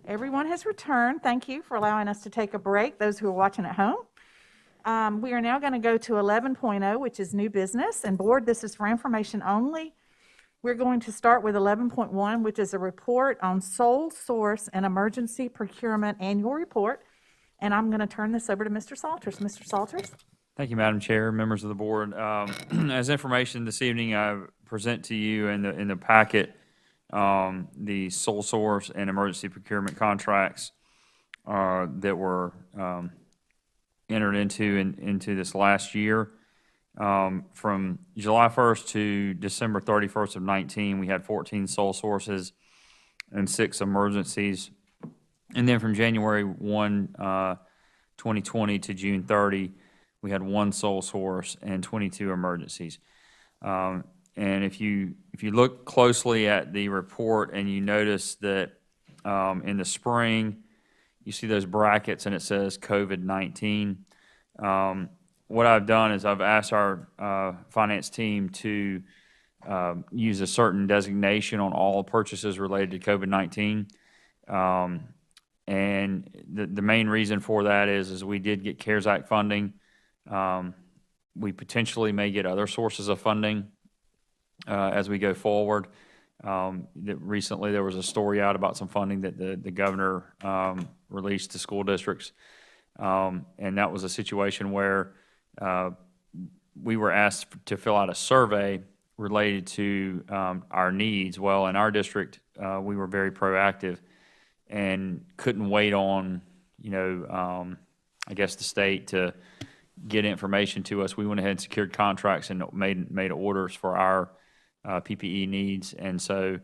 Everyone has returned. Thank you for allowing us to take a break, those who are watching at home. We are now going to go to 11.0, which is new business. And board, this is for information only. We're going to start with 11.1, which is a report on sole source and emergency procurement annual report. And I'm going to turn this over to Mr. Salters. Mr. Salters? Thank you, Madam Chair, members of the board. As information this evening, I present to you in the packet the sole source and emergency procurement contracts that were entered into this last year. From July 1st to December 31st of 19, we had 14 sole sources and 6 emergencies. And then from January 1, 2020 to June 30, we had 1 sole source and 22 emergencies. And if you look closely at the report and you notice that in the spring, you see those brackets and it says COVID-19. What I've done is I've asked our finance team to use a certain designation on all purchases related to COVID-19. And the main reason for that is we did get CARES Act funding. We potentially may get other sources of funding as we go forward. Recently there was a story out about some funding that the governor released to school districts. And that was a situation where we were asked to fill out a survey related to our needs. Well, in our district, we were very proactive and couldn't wait on, I guess the state to get information to us. We went ahead and secured contracts and made orders for our PPE needs. And so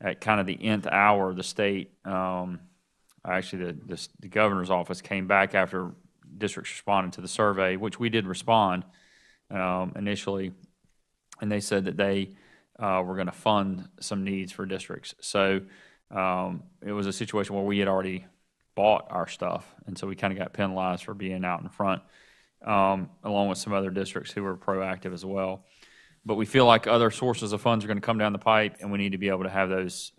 at kind of the nth hour, the state, actually the governor's office came back after districts responded to the survey, which we did respond initially, and they said that they were going to fund some needs for districts. So it was a situation where we had already bought our stuff, and so we kind of got penalized for being out in front, along with some other districts who were proactive as well. But we feel like other sources of funds are going to come down the pipe, and we need to be able to have those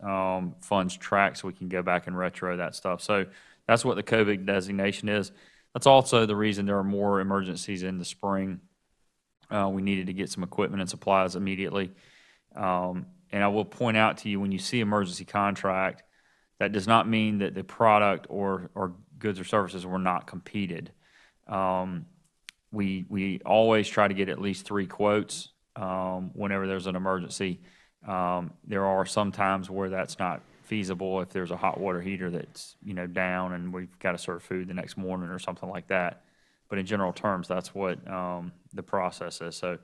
funds tracked so we can go back and retro that stuff. So that's what the COVID designation is. That's also the reason there are more emergencies in the spring. We needed to get some equipment and supplies immediately. And I will point out to you, when you see emergency contract, that does not mean that the product or goods or services were not competed. We always try to get at least 3 quotes whenever there's an emergency. There are some times where that's not feasible if there's a hot water heater that's down and we've got to serve food the next morning or something like that. But in general terms, that's what the process is. So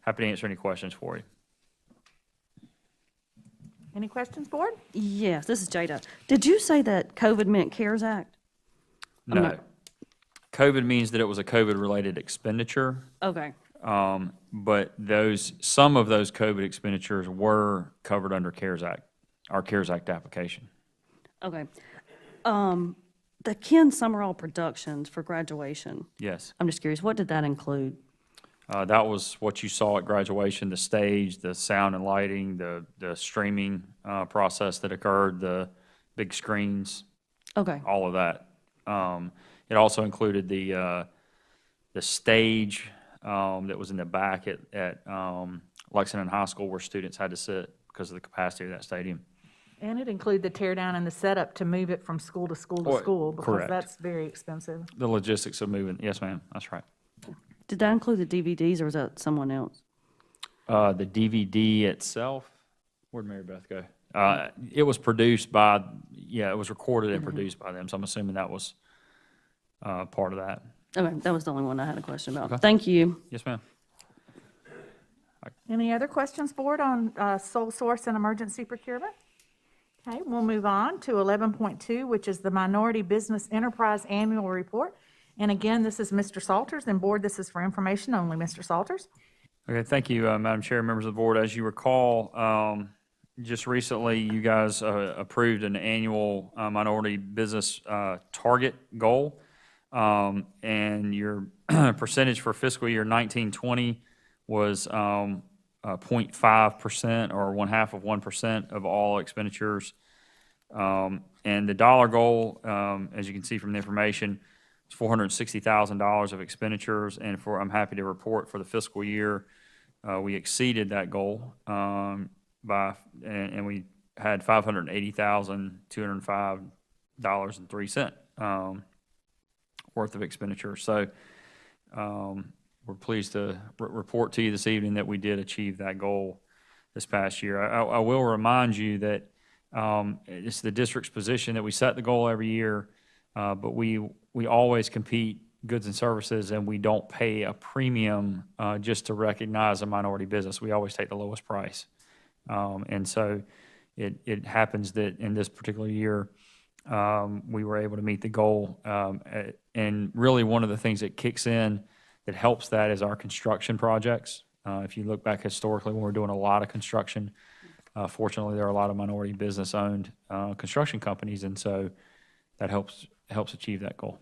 happy to answer any questions for you. Any questions, board? Yes, this is Jada. Did you say that COVID meant CARES Act? No. COVID means that it was a COVID-related expenditure. Okay. But some of those COVID expenditures were covered under CARES Act, our CARES Act application. Okay. The Ken Summerall Productions for graduation. Yes. I'm just curious, what did that include? That was what you saw at graduation: the stage, the sound and lighting, the streaming process that occurred, the big screens. Okay. All of that. It also included the stage that was in the back at Lexington High School, where students had to sit because of the capacity of that stadium. And it included the tear down and the setup to move it from school to school to school, because correct. that's very expensive. The logistics of moving. Yes, ma'am. That's right. Did that include the DVDs, or was that someone else? The DVD itself, where'd Mary Beth go? It was produced by, it was recorded and produced by them, so I'm assuming that was part of that. Okay, that was the only one I had a question about. Okay. Thank you. Yes, ma'am. Any other questions, board, on sole source and emergency procurement? Okay, we'll move on to 11.2, which is the Minority Business Enterprise Annual Report. And again, this is Mr. Salters, and board, this is for information only. Mr. Salters? Okay, thank you, Madam Chair, members of the board. As you recall, just recently you guys approved an annual minority business target goal, and your percentage for fiscal year 1920 was 0.5%, or 0.5% of all expenditures And the dollar goal, as you can see from the information, is $460,000 of expenditures. And I'm happy to report for the fiscal year, we exceeded that goal and we had $580,205.03 worth of expenditure. So we're pleased to report to you this evening that we did achieve that goal this past year. I will remind you that it's the district's position that we set the goal every year, but we always compete goods and services, and we don't pay a premium just to recognize a minority business. We always take the lowest price. And so it happens that in this particular year, we were able to meet the goal. And really one of the things that kicks in that helps that is our construction projects. If you look back historically when we're doing a lot of construction, fortunately there are a lot of minority business-owned construction companies, and so that helps achieve that goal.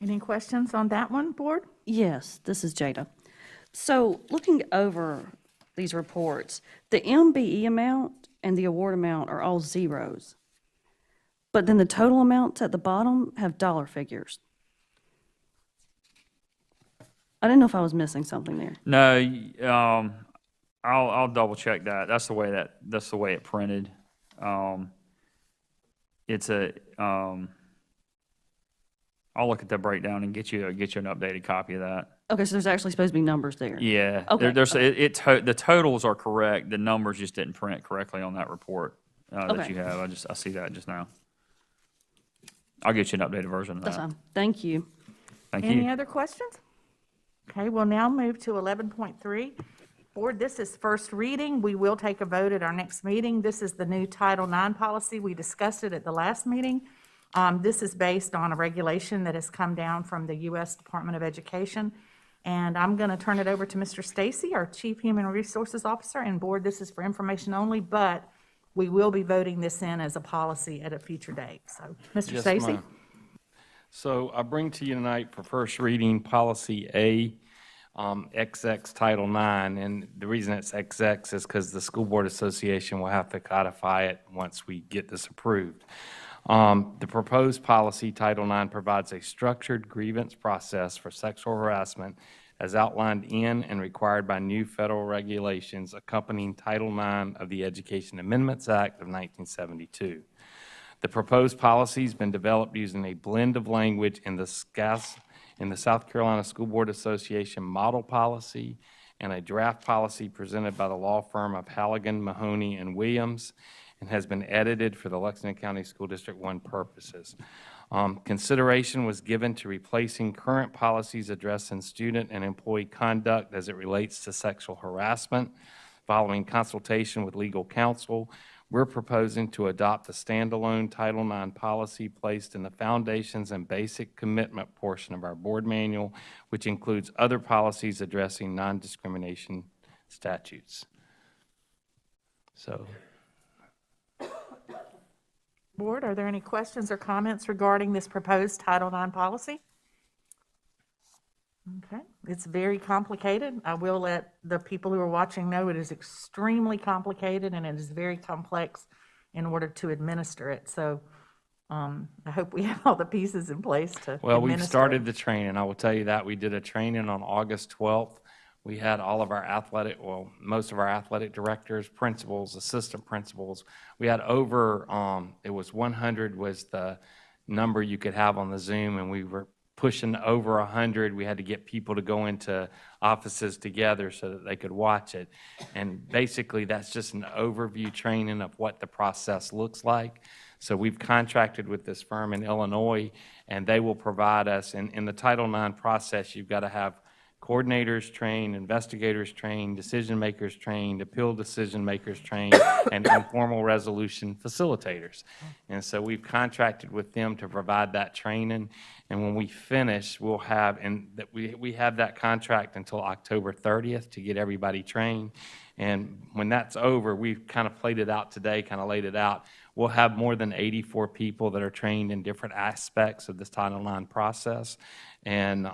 Any questions on that one, board? Yes, this is Jada. So looking over these reports, the MBE amount and the award amount are all zeros. But then the total amounts at the bottom have dollar figures. I didn't know if I was missing something there. No, I'll double check that. That's the way it printed. I'll look at the breakdown and get you an updated copy of that. Okay, so there's actually supposed to be numbers there. Yeah. Okay. The totals are correct. The numbers just didn't print correctly on that report that Okay. you have. I see that just now. I'll get you an updated version of that. That's fine. Thank you. Thank Any you. other questions? Okay, we'll now move to 11.3. Board, this is first reading. We will take a vote at our next meeting. This is the new Title IX policy. We discussed it at the last meeting. This is based on a regulation that has come down from the U.S. Department of Education. And I'm going to turn it over to Mr. Stacy, our Chief Human Resources Officer. And board, this is for information only, but we will be voting this in as a policy at a future date. So, Mr. Yes, Stacy? ma'am. So I bring to you tonight for first reading Policy A, XX Title IX. And the reason it's XX is because the School Board Association will have to codify it once we get this approved. The proposed policy, Title IX, provides a structured grievance process for sexual harassment as outlined in and required by new federal regulations accompanying Title IX of the Education Amendments Act of 1972. The proposed policy has been developed using a blend of language in the South Carolina School Board Association model policy and a draft policy presented by the law firm of Halligan, Mahoney, and Williams, and has been edited for the Lexington County School District 1 purposes. Consideration was given to replacing current policies addressing student and employee conduct as it relates to sexual harassment. Following consultation with legal counsel, we're proposing to adopt a standalone Title IX policy placed in the foundations and basic commitment portion of our board manual, which includes other policies addressing non-discrimination statutes. So, Board, are there any questions or comments regarding this proposed Title IX policy? Okay, it's very complicated. I will let the people who are watching know it is extremely complicated and it is very complex in order to administer it. So I hope we have all the pieces in place to well, we've administer started it. the training. I will tell you that. We did a training on August 12th. We had all of our most of our athletic directors, principals, assistant principals. We had over, it was 100 was the number you could have on the Zoom, and we were pushing over 100. We had to get people to go into offices together so that they could watch it. And basically, that's just an overview training of what the process looks like. So we've contracted with this firm in Illinois, and they will provide us, in the Title IX process, you've got to have coordinators trained, investigators trained, decision makers trained, appeal decision makers trained, and informal resolution facilitators. And so we've contracted with them to provide that training. And when we finish, we'll have, and that we have that contract until October 30th to get everybody trained. And when that's over, we've kind of played it out today, kind of laid it out. We'll have more than 84 people that are trained in different aspects of this Title IX process. And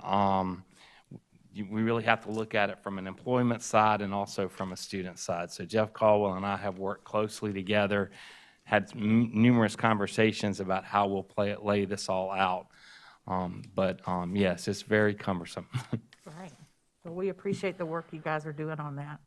we really have to look at it from an employment side and also from a student side. So Jeff Caldwell and I have worked closely together, had numerous conversations about how we'll lay this all out. Yes, it's very cumbersome. Right. Well, we appreciate the work you guys are doing on that.